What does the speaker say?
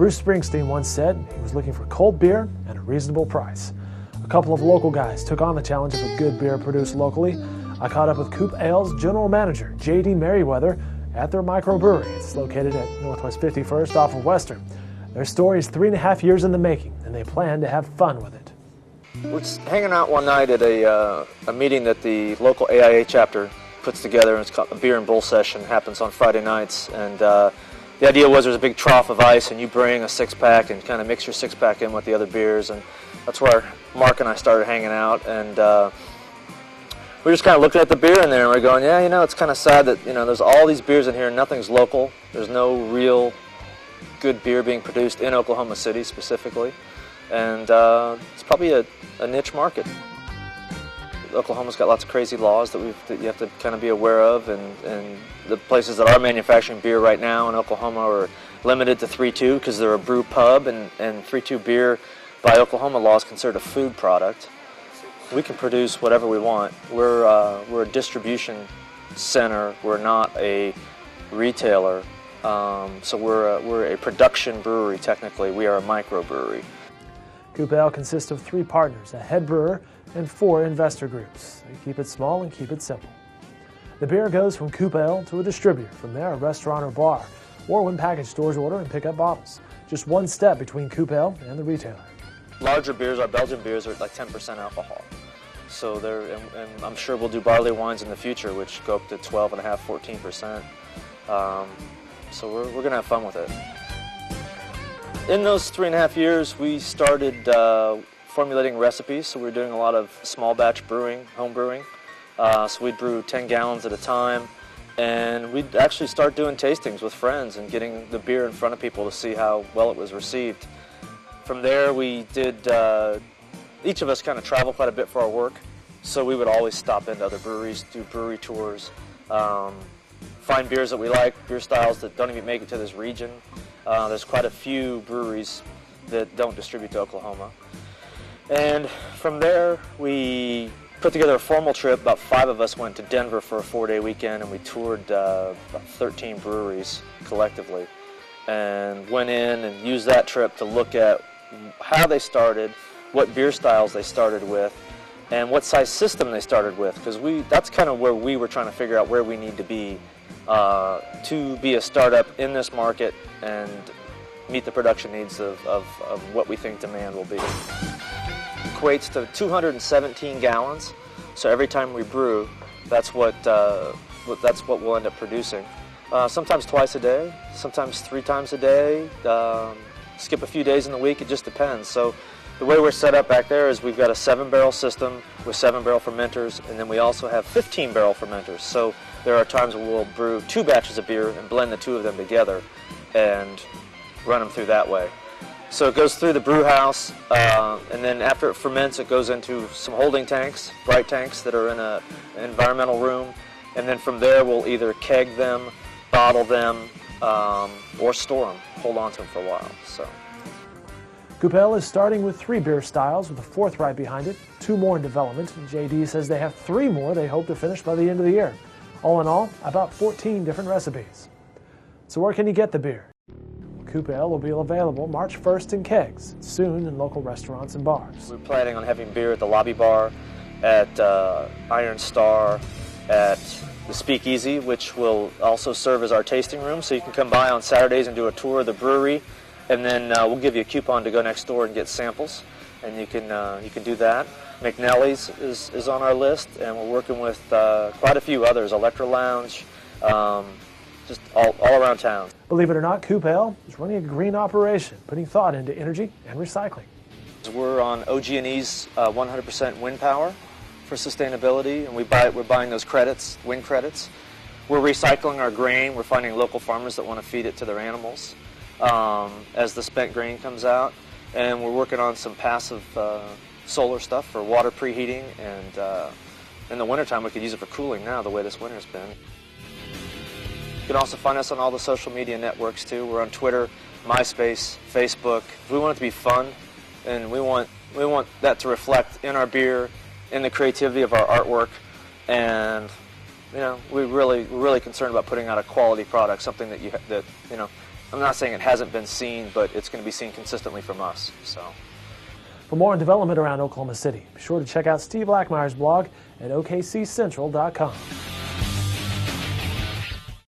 Bruce Springsteen once said he was looking for cold beer at a reasonable price. A couple of local guys took on the challenge of a good beer produced locally. I caught up with COOP Ale's general manager, J.D. Merriweather, at their microbrewery. It's located at Northwest 51st off of Western. Their story is 3.5 years in the making, and they plan to have fun with it. We're just hanging out one night at a meeting that the local AIA chapter puts together, and it's called a beer and bowl session. It happens on Friday nights, and the idea was there's a big trough of ice, and you bring a six-pack and kind of mix your six-pack in with the other beers, and that's where Mark and I started hanging out, and we just kind of looking at the beer in there, and we're going, yeah, it's kind of sad that, there's all these beers in here, and nothing's local. There's no real good beer being produced in Oklahoma City specifically, and it's probably a niche market. Oklahoma's got lots of crazy laws that you have to kind of be aware of, and the places that are manufacturing beer right now in Oklahoma are limited to 3.2 because they're a brew pub, and 3.2 beer by Oklahoma law is considered a food product. We can produce whatever we want. We're a distribution center. We're not a retailer, so we're a production brewery. Technically, we are a microbrewery. COOP Ale consists of 3 partners, a head brewer, and 4 investor groups. They keep it small and keep it simple. The beer goes from COOP Ale to a distributor, from there a restaurant or bar, or when package stores order and pick up bottles. Just one step between COOP Ale and the retailer. Larger beers, our Belgian beers, are like 10% alcohol. So and I'm sure we'll do barley wines in the future, which go up to 12.5%, 14%. So we're going to have fun with it. In those 3.5 years, we started formulating recipes, so we were doing a lot of small batch brewing, home brewing. So we'd brew 10 gallons at a time, and we'd actually start doing tastings with friends and getting the beer in front of people to see how well it was received. From there, we did, each of us kind of traveled quite a bit for our work, so we would always stop into other breweries, do brewery tours, find beers that we like, beer styles that don't even make it to this region. There's quite a few breweries that don't distribute to Oklahoma. And from there, we put together a formal trip. About 5 of us went to Denver for a 4-day weekend, and we toured about 13 breweries collectively, and went in and used that trip to look at how they started, what beer styles they started with, and what size system they started with, because that's kind of where we were trying to figure out where we need to be a startup in this market and meet the production needs of what we think demand will be. Equates to 217 gallons, so every time we brew, that's what we'll end up producing. Sometimes twice a day, sometimes 3 times a day, skip a few days in the week, it just depends. So the way we're set up back there is we've got a 7-barrel system with 7-barrel fermenters, and then we also have 15-barrel fermenters. So there are times when we'll brew 2 batches of beer and blend the 2 of them together and run them through that way. So it goes through the brew house, and then after it ferments, it goes into some holding tanks, bright tanks that are in an environmental room, and then from there we'll either keg them, bottle them, or store them, hold on to them for a while. So. COOP Ale is starting with 3 beer styles, with a 4th right behind it, 2 more in development, and JD says they have 3 more they hope to finish by the end of the year. All in all, about 14 different recipes. So where can you get the beer? COOP Ale will be available March 1st in kegs, soon in local restaurants and bars. We're planning on having beer at the Lobby Bar, at Iron Star, at the Speakeasy, which will also serve as our tasting room, so you can come by on Saturdays and do a tour of the brewery, and then we'll give you a coupon to go next door and get samples, and you can do that. McNelly's is on our list, and we're working with quite a few others, Electra Lounge, just all around town. Believe it or not, COOP Ale is running a green operation, putting thought into energy and recycling. We're on OG&E's 100% wind power for sustainability, and we're buying those credits, wind credits. We're recycling our grain. We're finding local farmers that want to feed it to their animals as the spent grain comes out, and we're working on some passive solar stuff for water preheating, and in the wintertime we could use it for cooling now, the way this winter's been. You can also find us on all the social media networks too. We're on Twitter, MySpace, Facebook. We want it to be fun, and we want that to reflect in our beer, in the creativity of our artwork, and we're really concerned about putting out a quality product, something that I'm not saying it hasn't been seen, but it's going to be seen consistently from us. So. For more on development around Oklahoma City, be sure to check out Steve Lackmeyer's blog at okccentral.com.